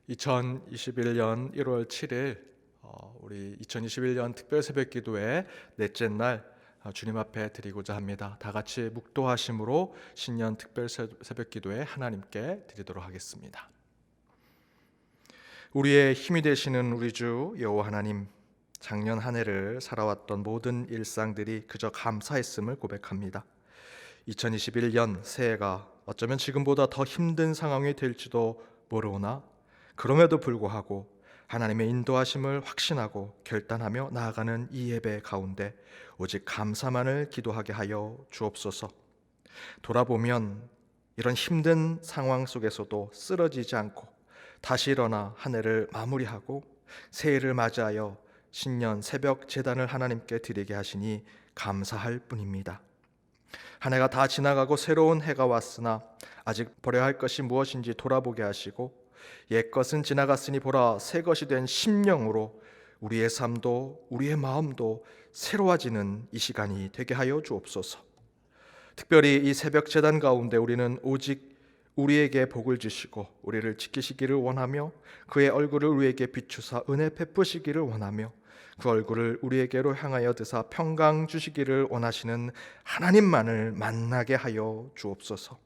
2021년 1월 7일 우리 2021년 특별 새벽 기도의 넷째 날 주님 앞에 드리고자 합니다. 다 같이 묵도하심으로 신년 특별 새벽 기도에 하나님께 드리도록 하겠습니다. 우리의 힘이 되시는 우리 주 여호와 하나님, 작년 한 해를 살아왔던 모든 일상들이 그저 감사했음을 고백합니다. 2021년 새해가 어쩌면 지금보다 더 힘든 상황이 될지도 모르오나 그럼에도 불구하고 하나님의 인도하심을 확신하고 결단하며 나아가는 이 예배 가운데 오직 감사만을 기도하게 하여 주옵소서. 돌아보면 이런 힘든 상황 속에서도 쓰러지지 않고 다시 일어나 한 해를 마무리하고 새해를 맞이하여 신년 새벽 제단을 하나님께 드리게 하시니 감사할 뿐입니다. 한 해가 다 지나가고 새로운 해가 왔으나 아직 버려야 할 것이 무엇인지 돌아보게 하시고 옛것은 지나갔으니 보라 새 것이 된 심령으로 우리의 삶도 우리의 마음도 새로워지는 이 시간이 되게 하여 주옵소서. 특별히 이 새벽 제단 가운데 우리는 오직 우리에게 복을 주시고 우리를 지키시기를 원하며 그의 얼굴을 우리에게 비추사 은혜 베푸시기를 원하며 그 얼굴을 우리에게로 향하여 드사 평강 주시기를 원하시는 하나님만을 만나게 하여 주옵소서.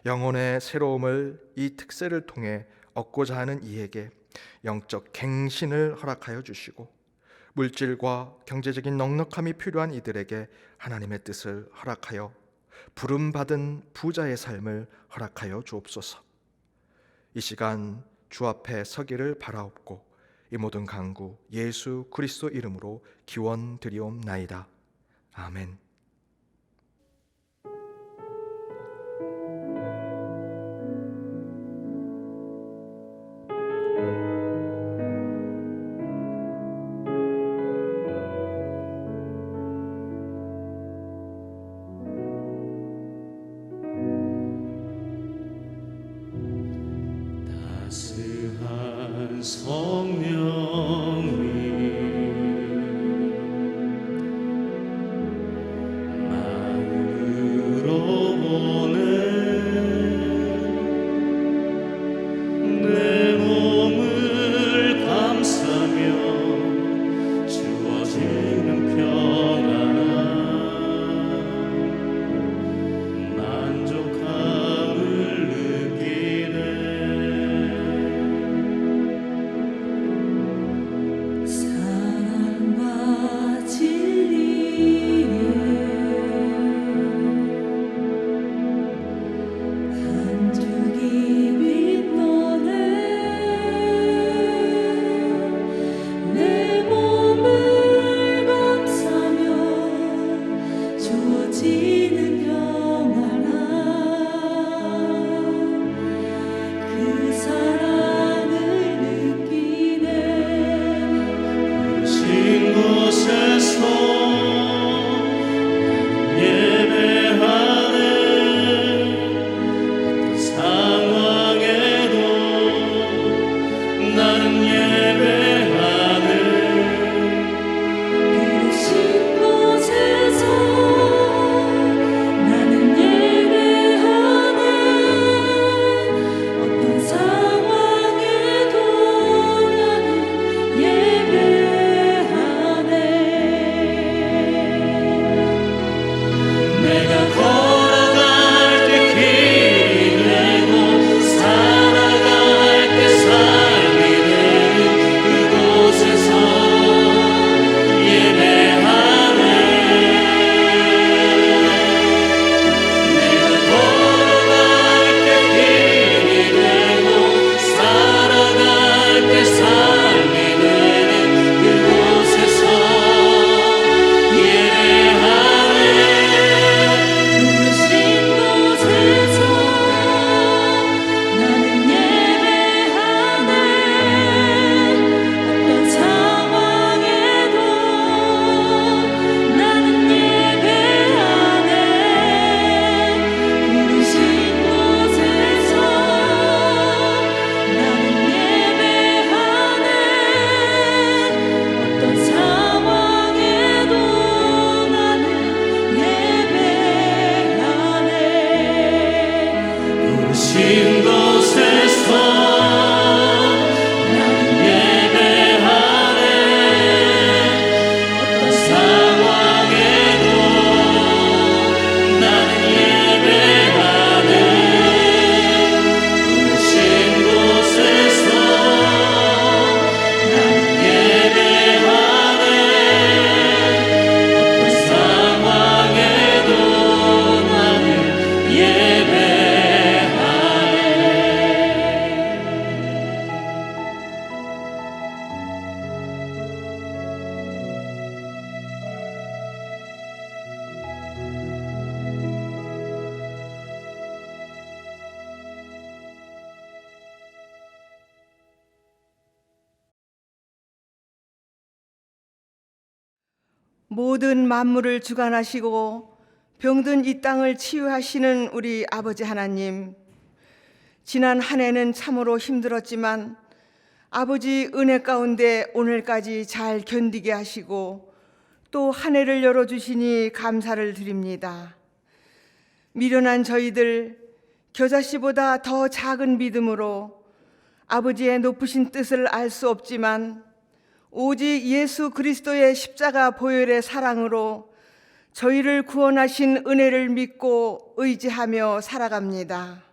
영혼의 새로움을 이 특세를 통해 얻고자 하는 이에게 영적 갱신을 허락하여 주시고 물질과 경제적인 넉넉함이 필요한 이들에게 하나님의 뜻을 허락하여 부름받은 부자의 삶을 허락하여 주옵소서. 이 시간 주 앞에 서기를 바라옵고 이 모든 간구 예수 그리스도 이름으로 기원 드리옵나이다. 아멘. 따스한 성령이 마음으로 보내 내 몸을 감싸며 주어지는 평안함 만족함을 느끼네. 모든 만물을 주관하시고 병든 이 땅을 치유하시는 우리 아버지 하나님, 지난 한 해는 참으로 힘들었지만 아버지 은혜 가운데 오늘까지 잘 견디게 하시고 또 한 해를 열어주시니 감사를 드립니다. 미련한 저희들 겨자씨보다 더 작은 믿음으로 아버지의 높으신 뜻을 알 수 없지만 오직 예수 그리스도의 십자가 보혈의 사랑으로 저희를 구원하신 은혜를 믿고 의지하며 살아갑니다.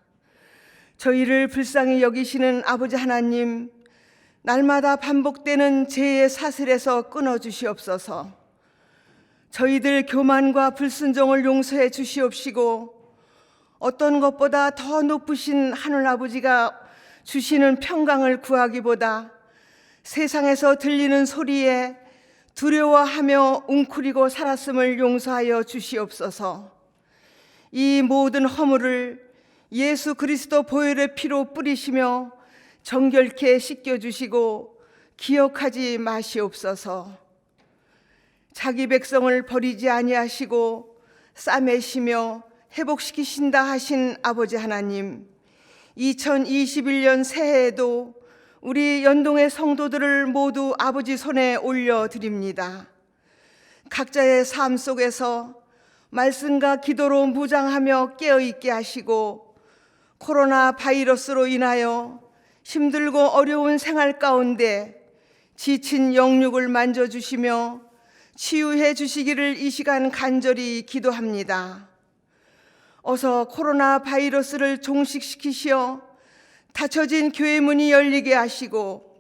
저희를 불쌍히 여기시는 아버지 하나님, 날마다 반복되는 죄의 사슬에서 끊어주시옵소서. 저희들 교만과 불순종을 용서해 주시옵시고 어떤 것보다 더 높으신 하늘 아버지가 주시는 평강을 구하기보다 세상에서 들리는 소리에 두려워하며 웅크리고 살았음을 용서하여 주시옵소서. 이 모든 허물을 예수 그리스도 보혈의 피로 뿌리시며 정결케 씻겨주시고 기억하지 마시옵소서. 자기 백성을 버리지 아니하시고 싸매시며 회복시키신다 하신 아버지 하나님, 2021년 새해에도 우리 연동의 성도들을 모두 아버지 손에 올려드립니다. 각자의 삶 속에서 말씀과 기도로 무장하며 깨어있게 하시고 코로나 바이러스로 인하여 힘들고 어려운 생활 가운데 지친 영육을 만져주시며 치유해 주시기를 이 시간 간절히 기도합니다. 어서 코로나 바이러스를 종식시키시어 닫혀진 교회 문이 열리게 하시고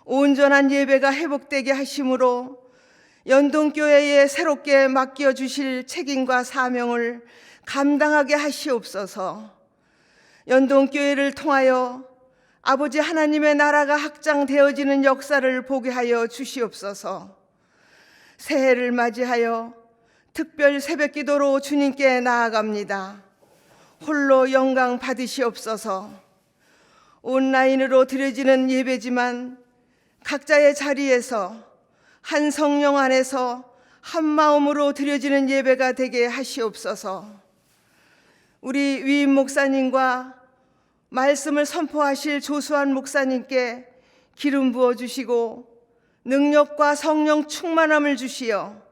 온전한 예배가 회복되게 하심으로 연동교회에 새롭게 맡겨주실 책임과 사명을 감당하게 하시옵소서. 연동교회를 통하여 아버지 하나님의 나라가 확장되어지는 역사를 보게 하여 주시옵소서. 새해를 맞이하여 특별 새벽기도로 주님께 나아갑니다. 홀로 영광 받으시옵소서. 온라인으로 드려지는 예배지만 각자의 자리에서 한 성령 안에서 한 마음으로 드려지는 예배가 되게 하시옵소서. 우리 위임 목사님과 말씀을 선포하실 조수환 목사님께 기름 부어주시고 능력과 성령 충만함을 주시어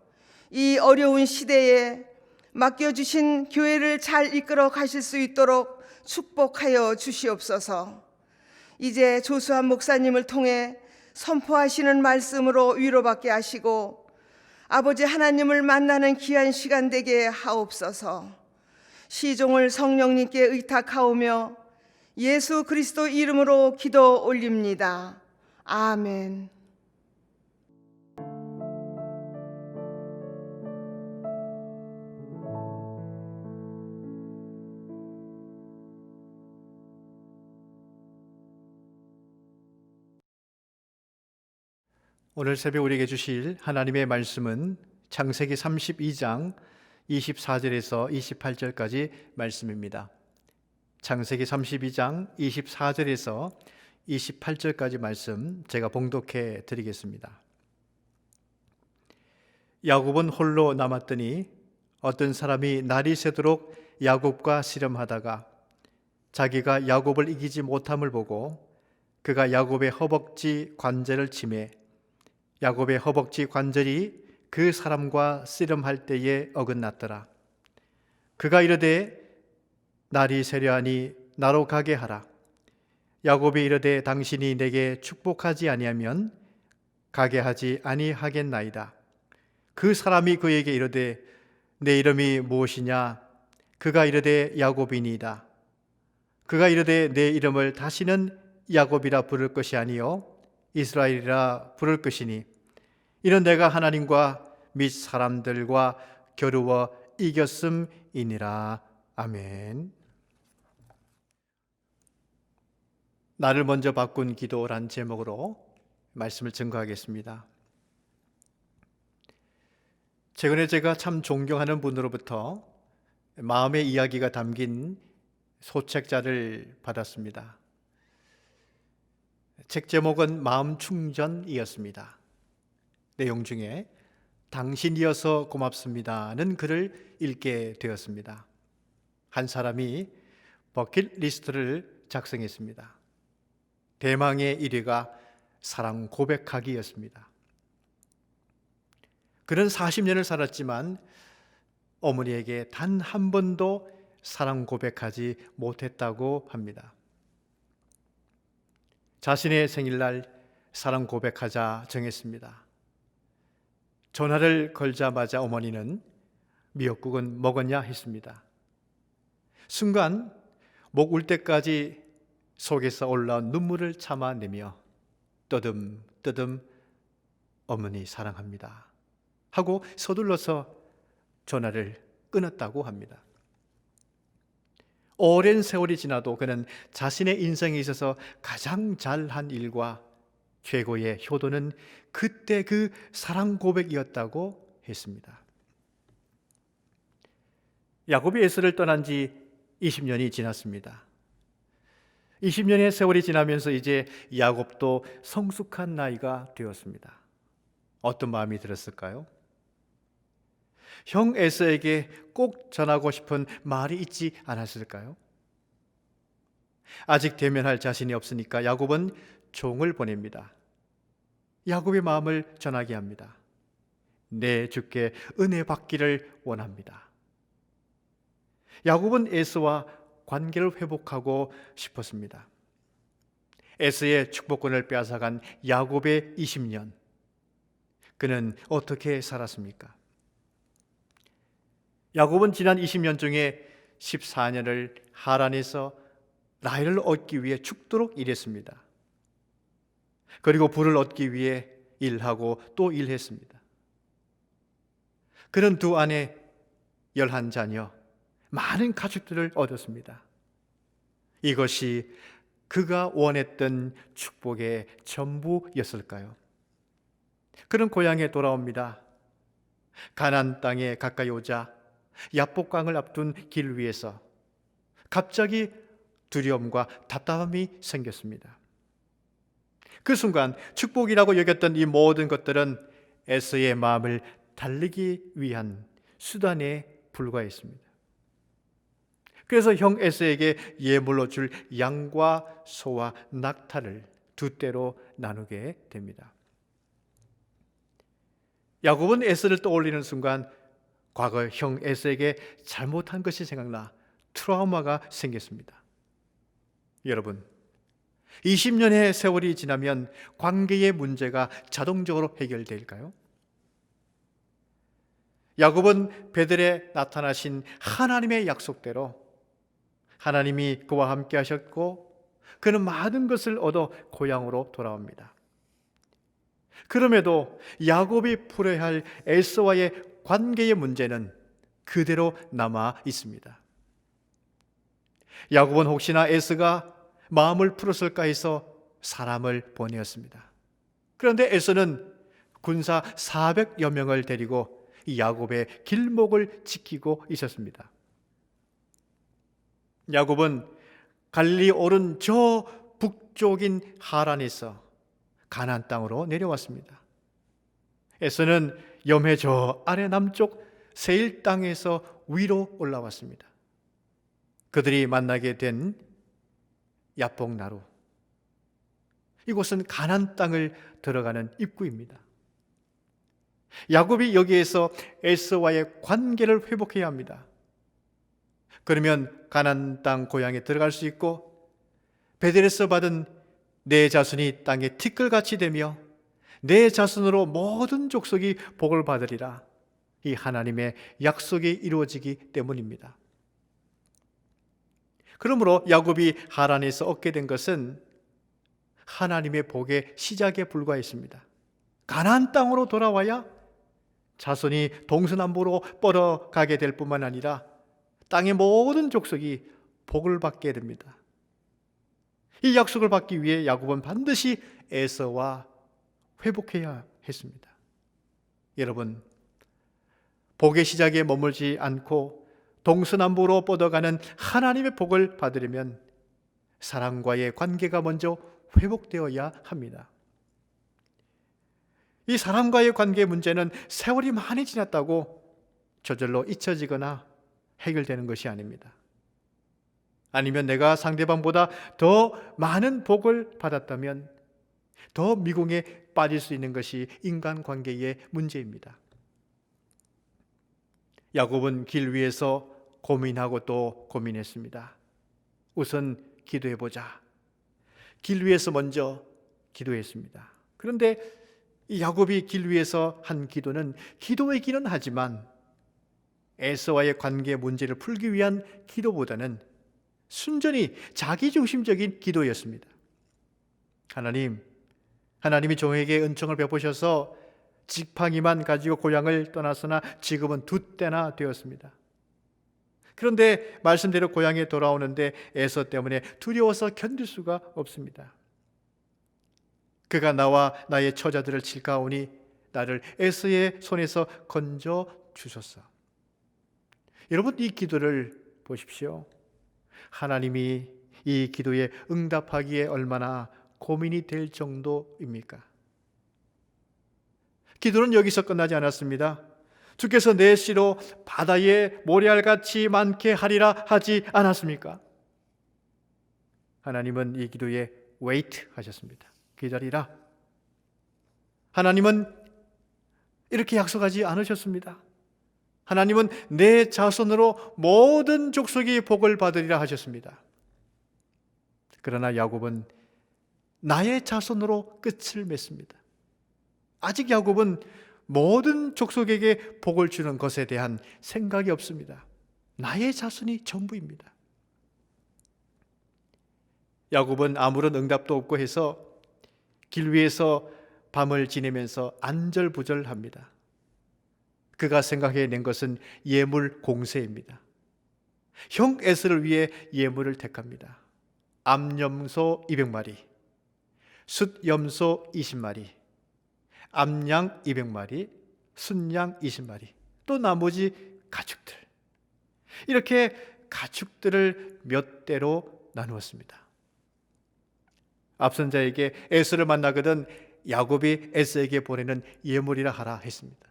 이 어려운 시대에 맡겨주신 교회를 잘 이끌어 가실 수 있도록 축복하여 주시옵소서. 이제 조수환 목사님을 통해 선포하시는 말씀으로 위로받게 하시고 아버지 하나님을 만나는 귀한 시간 되게 하옵소서. 시종을 성령님께 의탁하오며 예수 그리스도 이름으로 기도 올립니다. 아멘. 오늘 새벽 우리에게 주실 하나님의 말씀은 창세기 32장 24절에서 28절까지 말씀입니다. 창세기 32장 24절에서 28절까지 말씀 제가 봉독해 드리겠습니다. 야곱은 홀로 남았더니 어떤 사람이 날이 새도록 야곱과 씨름하다가 자기가 야곱을 이기지 못함을 보고 그가 야곱의 허벅지 관절을 치매 야곱의 허벅지 관절이 그 사람과 씨름할 때에 어긋났더라. 그가 이르되 날이 새려하니 나로 가게 하라. 야곱이 이르되 당신이 내게 축복하지 아니하면 가게 하지 아니하겠나이다. 그 사람이 그에게 이르되 내 이름이 무엇이냐? 그가 이르되 야곱이니이다. 그가 이르되 내 이름을 다시는 야곱이라 부를 것이 아니요 이스라엘이라 부를 것이니 이는 내가 하나님과 및 사람들과 겨루어 이겼음이니라. 아멘. 나를 먼저 바꾼 기도란 제목으로 말씀을 증거하겠습니다. 최근에 제가 참 존경하는 분으로부터 마음의 이야기가 담긴 소책자를 받았습니다. 책 제목은 마음 충전이었습니다. 내용 중에 당신이어서 고맙습니다는 글을 읽게 되었습니다. 한 사람이 버킷리스트를 작성했습니다. 대망의 1위가 사랑 고백하기였습니다. 그는 40년을 살았지만 어머니에게 단 한 번도 사랑 고백하지 못했다고 합니다. 자신의 생일날 사랑 고백하자 정했습니다. 전화를 걸자마자 어머니는 미역국은 먹었냐 했습니다. 순간 목 울 때까지 속에서 올라온 눈물을 참아내며 떠듬떠듬 어머니 사랑합니다 하고 서둘러서 전화를 끊었다고 합니다. 오랜 세월이 지나도 그는 자신의 인생에 있어서 가장 잘한 일과 최고의 효도는 그때 그 사랑 고백이었다고 했습니다. 야곱이 에서를 떠난 지 20년이 지났습니다. 20년의 세월이 지나면서 이제 야곱도 성숙한 나이가 되었습니다. 어떤 마음이 들었을까요? 형 에서에게 꼭 전하고 싶은 말이 있지 않았을까요? 아직 대면할 자신이 없으니까 야곱은 종을 보냅니다. 야곱의 마음을 전하게 합니다. 내 주께 은혜 받기를 원합니다. 야곱은 에서와 관계를 회복하고 싶었습니다. 에서의 축복권을 빼앗아간 야곱의 20년, 그는 어떻게 살았습니까? 야곱은 지난 20년 중에 14년을 하란에서 라헬을 얻기 위해 죽도록 일했습니다. 그리고 부를 얻기 위해 일하고 또 일했습니다. 그는 두 아내, 11자녀, 많은 가축들을 얻었습니다. 이것이 그가 원했던 축복의 전부였을까요? 그는 고향에 돌아옵니다. 가나안 땅에 가까이 오자 야복강을 앞둔 길 위에서 갑자기 두려움과 답답함이 생겼습니다. 그 순간 축복이라고 여겼던 이 모든 것들은 에서의 마음을 달리기 위한 수단에 불과했습니다. 그래서 형 에서에게 예물로 줄 양과 소와 낙타를 두 떼로 나누게 됩니다. 야곱은 에서를 떠올리는 순간 과거 형 에서에게 잘못한 것이 생각나 트라우마가 생겼습니다. 여러분, 20년의 세월이 지나면 관계의 문제가 자동적으로 해결될까요? 야곱은 베들에 나타나신 하나님의 약속대로 하나님이 그와 함께 하셨고 그는 많은 것을 얻어 고향으로 돌아옵니다. 그럼에도 야곱이 풀어야 할 에서와의 관계의 문제는 그대로 남아 있습니다. 야곱은 혹시나 에서가 마음을 풀었을까 해서 사람을 보내었습니다. 그런데 에서는 군사 400여 명을 데리고 이 야곱의 길목을 지키고 있었습니다. 야곱은 갈릴리 오른 저 북쪽인 하란에서 가나안 땅으로 내려왔습니다. 에서는 염해 저 아래 남쪽 세일 땅에서 위로 올라왔습니다. 그들이 만나게 된 야복나루, 이곳은 가나안 땅을 들어가는 입구입니다. 야곱이 여기에서 에서와의 관계를 회복해야 합니다. 그러면 가나안 땅 고향에 들어갈 수 있고 베델에서 받은 내 자손이 땅에 티끌같이 되며 내 자손으로 모든 족속이 복을 받으리라, 이 하나님의 약속이 이루어지기 때문입니다. 그러므로 야곱이 하란에서 얻게 된 것은 하나님의 복의 시작에 불과했습니다. 가나안 땅으로 돌아와야 자손이 동서남북으로 뻗어가게 될 뿐만 아니라 땅의 모든 족속이 복을 받게 됩니다. 이 약속을 받기 위해 야곱은 반드시 에서와 회복해야 했습니다. 여러분, 복의 시작에 머물지 않고 동서남북으로 뻗어가는 하나님의 복을 받으려면 사람과의 관계가 먼저 회복되어야 합니다. 이 사람과의 관계 문제는 세월이 많이 지났다고 저절로 잊혀지거나 해결되는 것이 아닙니다. 아니면 내가 상대방보다 더 많은 복을 받았다면 더 미궁에 빠질 수 있는 것이 인간관계의 문제입니다. 야곱은 길 위에서 고민하고 또 고민했습니다. 우선 기도해보자. 길 위에서 먼저 기도했습니다. 그런데 이 야곱이 길 위에서 한 기도는 기도이기는 하지만 에서와의 관계 문제를 풀기 위한 기도보다는 순전히 자기중심적인 기도였습니다. 하나님이 종에게 은총을 베푸셔서 지팡이만 가지고 고향을 떠났으나 지금은 두 때나 되었습니다. 그런데 말씀대로 고향에 돌아오는데 에서 때문에 두려워서 견딜 수가 없습니다. 그가 나와 나의 처자들을 칠까오니 나를 에서의 손에서 건져 주소서. 여러분, 이 기도를 보십시오. 하나님이 이 기도에 응답하기에 얼마나 고민이 될 정도입니까? 기도는 여기서 끝나지 않았습니다. 주께서 내 씨로 바다에 모래알같이 많게 하리라 하지 않았습니까? 하나님은 이 기도에 wait 하셨습니다. 기다리라. 하나님은 이렇게 약속하지 않으셨습니다. 하나님은 내 자손으로 모든 족속이 복을 받으리라 하셨습니다. 그러나 야곱은 나의 자손으로 끝을 맺습니다. 아직 야곱은 모든 족속에게 복을 주는 것에 대한 생각이 없습니다. 나의 자손이 전부입니다. 야곱은 아무런 응답도 없고 해서 길 위에서 밤을 지내면서 안절부절합니다. 그가 생각해낸 것은 예물 공세입니다. 형 에서를 위해 예물을 택합니다. 암염소 200마리, 숫염소 20마리, 암양 200마리, 순양 20마리, 또 나머지 가축들. 이렇게 가축들을 몇 대로 나누었습니다. 앞선 자에게 에서를 만나거든 야곱이 에서에게 보내는 예물이라 하라 했습니다.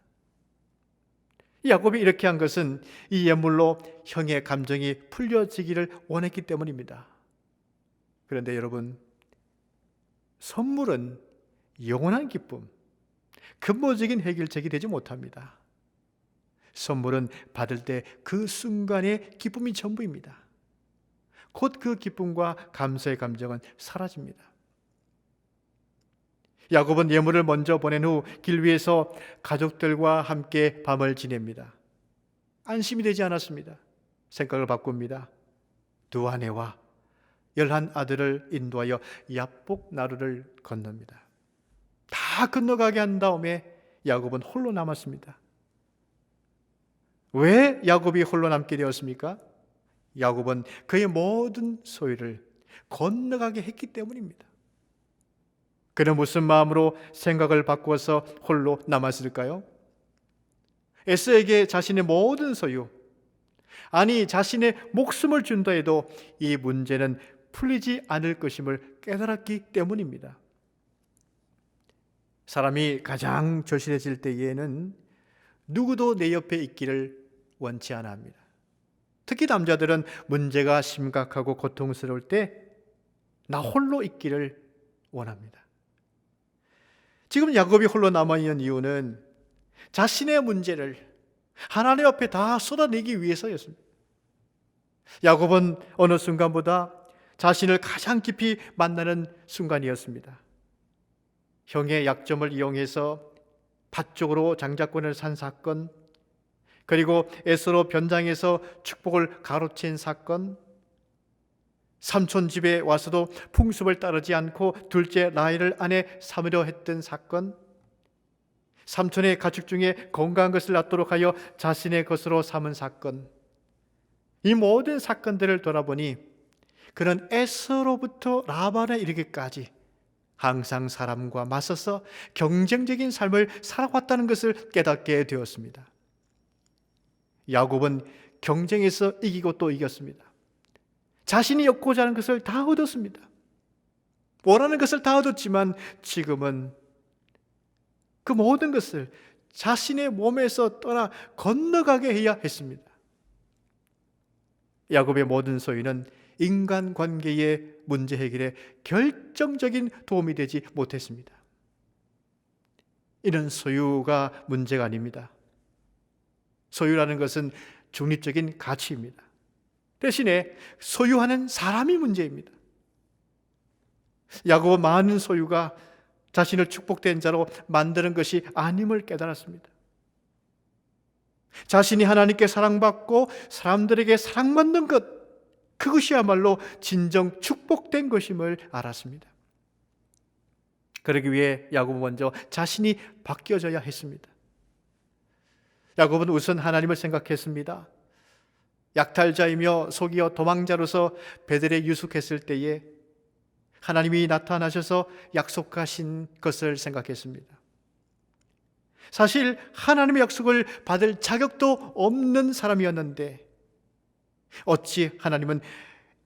야곱이 이렇게 한 것은 이 예물로 형의 감정이 풀려지기를 원했기 때문입니다. 그런데 여러분, 선물은 영원한 기쁨, 근본적인 해결책이 되지 못합니다. 선물은 받을 때 그 순간의 기쁨이 전부입니다. 곧 그 기쁨과 감사의 감정은 사라집니다. 야곱은 예물을 먼저 보낸 후 길 위에서 가족들과 함께 밤을 지냅니다. 안심이 되지 않았습니다. 생각을 바꿉니다. 두 아내와 11 아들을 인도하여 야복 나루를 건넙니다. 다 건너가게 한 다음에 야곱은 홀로 남았습니다. 왜 야곱이 홀로 남게 되었습니까? 야곱은 그의 모든 소유를 건너가게 했기 때문입니다. 그는 무슨 마음으로 생각을 바꾸어서 홀로 남았을까요? 에서에게 자신의 모든 소유, 아니 자신의 목숨을 준다 해도 이 문제는 풀리지 않을 것임을 깨달았기 때문입니다. 사람이 가장 조실해질 때에는 누구도 내 옆에 있기를 원치 않아 합니다. 특히 남자들은 문제가 심각하고 고통스러울 때 나 홀로 있기를 원합니다. 지금 야곱이 홀로 남아있는 이유는 자신의 문제를 하나님 앞에 다 쏟아내기 위해서였습니다. 야곱은 어느 순간보다 자신을 가장 깊이 만나는 순간이었습니다. 형의 약점을 이용해서 밭 쪽으로 장자권을 산 사건, 그리고 에서로 변장해서 축복을 가로챈 사건, 삼촌 집에 와서도 풍습을 따르지 않고 둘째 라헬을 아내 삼으려 했던 사건, 삼촌의 가축 중에 건강한 것을 낳도록 하여 자신의 것으로 삼은 사건, 이 모든 사건들을 돌아보니 그는 에서로부터 라반에 이르기까지 항상 사람과 맞서서 경쟁적인 삶을 살아왔다는 것을 깨닫게 되었습니다. 야곱은 경쟁에서 이기고 또 이겼습니다. 자신이 얻고자 하는 것을 다 얻었습니다. 원하는 것을 다 얻었지만 지금은 그 모든 것을 자신의 몸에서 떠나 건너가게 해야 했습니다. 야곱의 모든 소유는 인간관계의 문제 해결에 결정적인 도움이 되지 못했습니다. 이는 소유가 문제가 아닙니다. 소유라는 것은 중립적인 가치입니다. 대신에 소유하는 사람이 문제입니다. 야곱은 많은 소유가 자신을 축복된 자로 만드는 것이 아님을 깨달았습니다. 자신이 하나님께 사랑받고 사람들에게 사랑받는 것, 그것이야말로 진정 축복된 것임을 알았습니다. 그러기 위해 야곱은 먼저 자신이 바뀌어져야 했습니다. 야곱은 우선 하나님을 생각했습니다. 약탈자이며 속이어 도망자로서 베델에 유숙했을 때에 하나님이 나타나셔서 약속하신 것을 생각했습니다. 사실 하나님의 약속을 받을 자격도 없는 사람이었는데 어찌 하나님은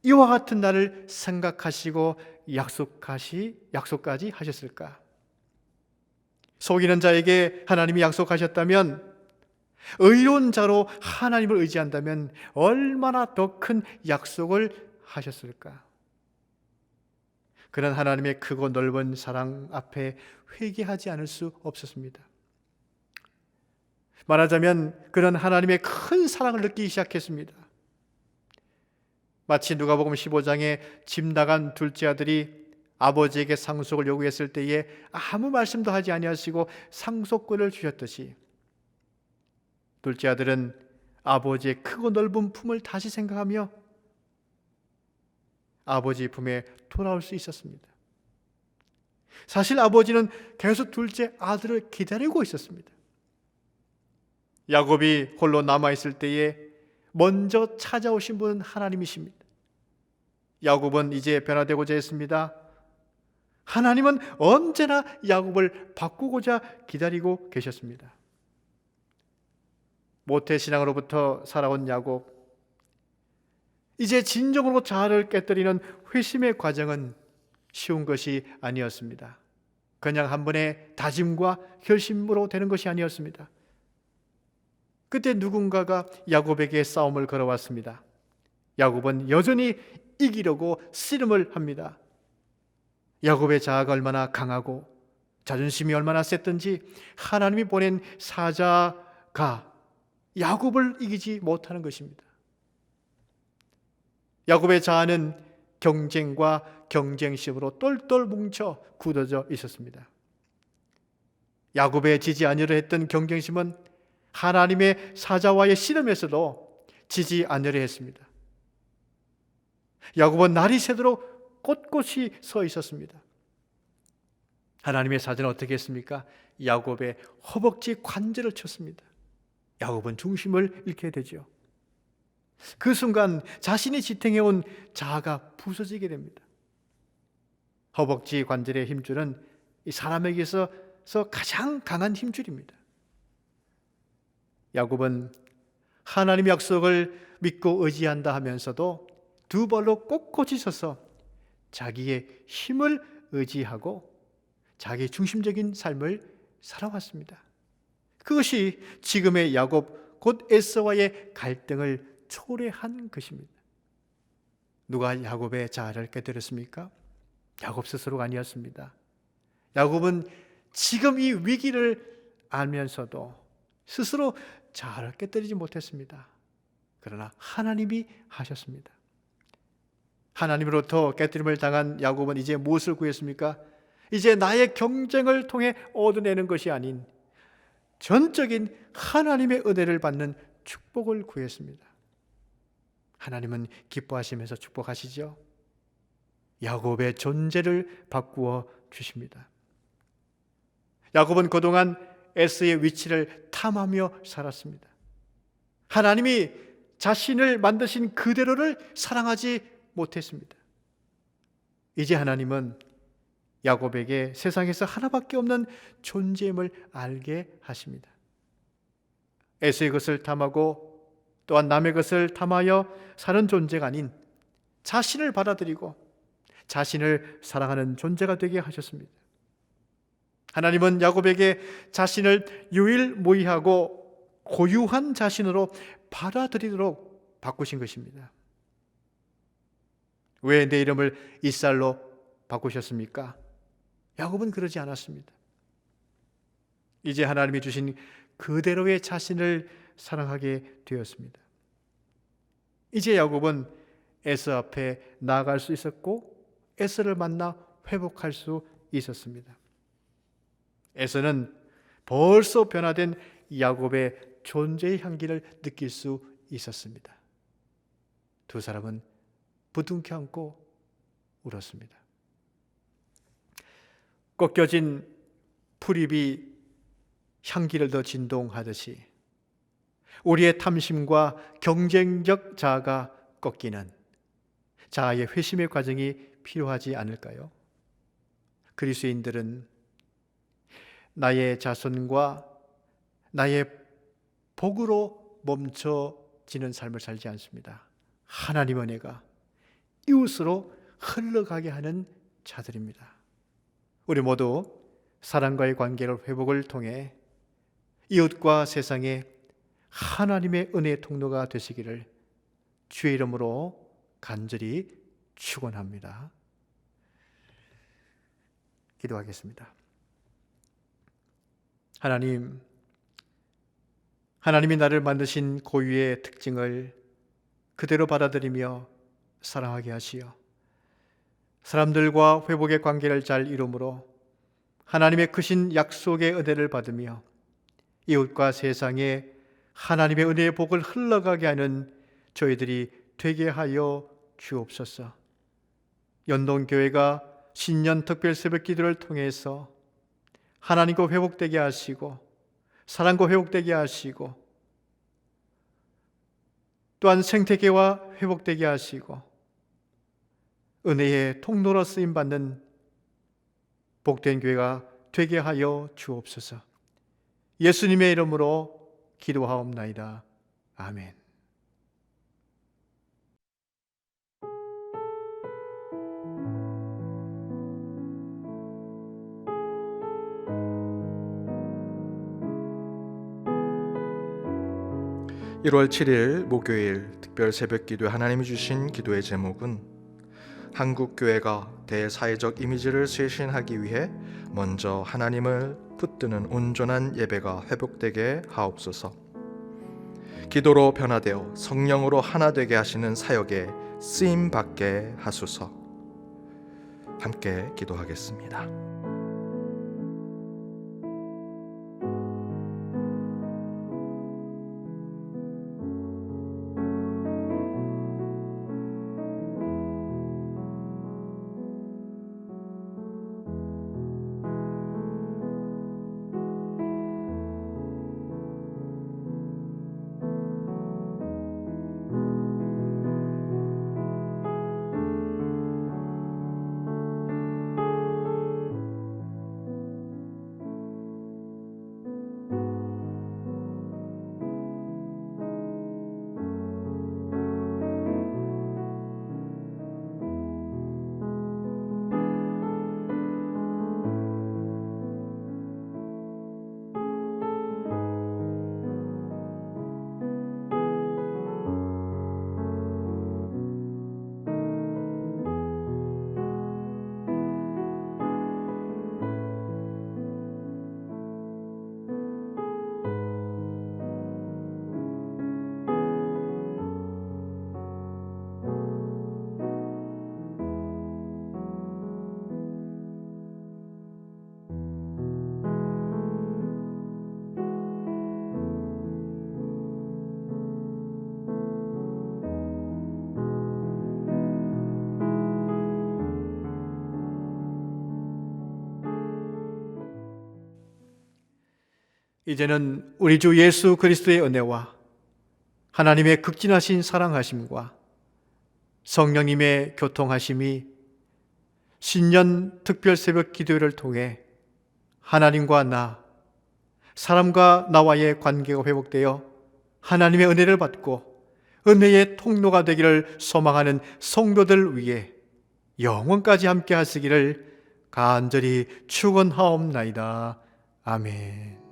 이와 같은 날을 생각하시고 약속까지 하셨을까? 속이는 자에게 하나님이 약속하셨다면, 의로운 자로 하나님을 의지한다면 얼마나 더 큰 약속을 하셨을까? 그런 하나님의 크고 넓은 사랑 앞에 회개하지 않을 수 없었습니다. 말하자면 그런 하나님의 큰 사랑을 느끼기 시작했습니다. 마치 누가복음 15장에 집 나간 둘째 아들이 아버지에게 상속을 요구했을 때에 아무 말씀도 하지 아니하시고 상속권을 주셨듯이, 둘째 아들은 아버지의 크고 넓은 품을 다시 생각하며 아버지 품에 돌아올 수 있었습니다. 사실 아버지는 계속 둘째 아들을 기다리고 있었습니다. 야곱이 홀로 남아있을 때에 먼저 찾아오신 분은 하나님이십니다. 야곱은 이제 변화되고자 했습니다. 하나님은 언제나 야곱을 바꾸고자 기다리고 계셨습니다. 모태신앙으로부터 살아온 야곱, 이제 진정으로 자아를 깨뜨리는 회심의 과정은 쉬운 것이 아니었습니다. 그냥 한 번의 다짐과 결심으로 되는 것이 아니었습니다. 그때 누군가가 야곱에게 싸움을 걸어왔습니다. 야곱은 여전히 이기려고 씨름을 합니다. 야곱의 자아가 얼마나 강하고 자존심이 얼마나 셌든지 하나님이 보낸 사자가 야곱을 이기지 못하는 것입니다. 야곱의 자아는 경쟁과 경쟁심으로 똘똘 뭉쳐 굳어져 있었습니다. 야곱의 지지 아니려 했던 경쟁심은 하나님의 사자와의 씨름에서도 지지 않으려 했습니다. 야곱은 날이 새도록 꼿꼿이 서 있었습니다. 하나님의 사자는 어떻게 했습니까? 야곱의 허벅지 관절을 쳤습니다. 야곱은 중심을 잃게 되죠. 그 순간 자신이 지탱해온 자아가 부서지게 됩니다. 허벅지 관절의 힘줄은 이 사람에게서 가장 강한 힘줄입니다. 야곱은 하나님의 약속을 믿고 의지한다 하면서도 두 발로 꼿꼿이 서서 자기의 힘을 의지하고 자기 중심적인 삶을 살아왔습니다. 그것이 지금의 야곱 곧 에서와의 갈등을 초래한 것입니다. 누가 야곱의 자아를 깨뜨렸습니까? 야곱 스스로가 아니었습니다. 야곱은 지금 이 위기를 알면서도 스스로 자아를 깨뜨리지 못했습니다. 그러나 하나님이 하셨습니다. 하나님으로부터 깨뜨림을 당한 야곱은 이제 무엇을 구했습니까? 이제 나의 경쟁을 통해 얻어내는 것이 아닌 전적인 하나님의 은혜를 받는 축복을 구했습니다. 하나님은 기뻐하시면서 축복하시죠. 야곱의 존재를 바꾸어 주십니다. 야곱은 그동안 에서의 위치를 탐하며 살았습니다. 하나님이 자신을 만드신 그대로를 사랑하지 못했습니다. 이제 하나님은 야곱에게 세상에서 하나밖에 없는 존재임을 알게 하십니다. 에서의 것을 탐하고 또한 남의 것을 탐하여 사는 존재가 아닌 자신을 받아들이고 자신을 사랑하는 존재가 되게 하셨습니다. 하나님은 야곱에게 자신을 유일무이하고 고유한 자신으로 받아들이도록 바꾸신 것입니다. 왜 내 이름을 이스라엘로 바꾸셨습니까? 야곱은 그러지 않았습니다. 이제 하나님이 주신 그대로의 자신을 사랑하게 되었습니다. 이제 야곱은 에서 앞에 나아갈 수 있었고 에서를 만나 회복할 수 있었습니다. 에서는 벌써 변화된 야곱의 존재의 향기를 느낄 수 있었습니다. 두 사람은 부둥켜 안고 울었습니다. 꺾여진 풀잎이 향기를 더 진동하듯이 우리의 탐심과 경쟁적 자아가 꺾이는 자아의 회심의 과정이 필요하지 않을까요? 그리스도인들은 나의 자손과 나의 복으로 멈춰지는 삶을 살지 않습니다. 하나님 은혜가 이웃으로 흘러가게 하는 자들입니다. 우리 모두 사랑과의 관계를 회복을 통해 이웃과 세상에 하나님의 은혜의 통로가 되시기를 주의 이름으로 간절히 축원합니다. 기도하겠습니다. 하나님이 나를 만드신 고유의 특징을 그대로 받아들이며 사랑하게 하시어 사람들과 회복의 관계를 잘 이루므로 하나님의 크신 약속의 은혜를 받으며 이웃과 세상에 하나님의 은혜의 복을 흘러가게 하는 저희들이 되게 하여 주옵소서. 연동교회가 신년 특별 새벽 기도를 통해서 하나님과 회복되게 하시고 사랑과 회복되게 하시고 또한 생태계와 회복되게 하시고 은혜의 통로로 쓰임받는 복된 교회가 되게 하여 주옵소서. 예수님의 이름으로 기도하옵나이다. 아멘. (1월 7일) 목요일 특별 새벽기도에 하나님이 주신 기도의 제목은 한국교회가 대사회적 이미지를 쇄신하기 위해 먼저 하나님을 붙드는 온전한 예배가 회복되게 하옵소서. 기도로 변화되어 성령으로 하나 되게 하시는 사역에 쓰임받게 하소서. 함께 기도하겠습니다. 이제는 우리 주 예수 그리스도의 은혜와 하나님의 극진하신 사랑하심과 성령님의 교통하심이 신년 특별 새벽 기도회를 통해 하나님과 나, 사람과 나와의 관계가 회복되어 하나님의 은혜를 받고 은혜의 통로가 되기를 소망하는 성도들 위해 영원까지 함께 하시기를 간절히 축원하옵나이다. 아멘.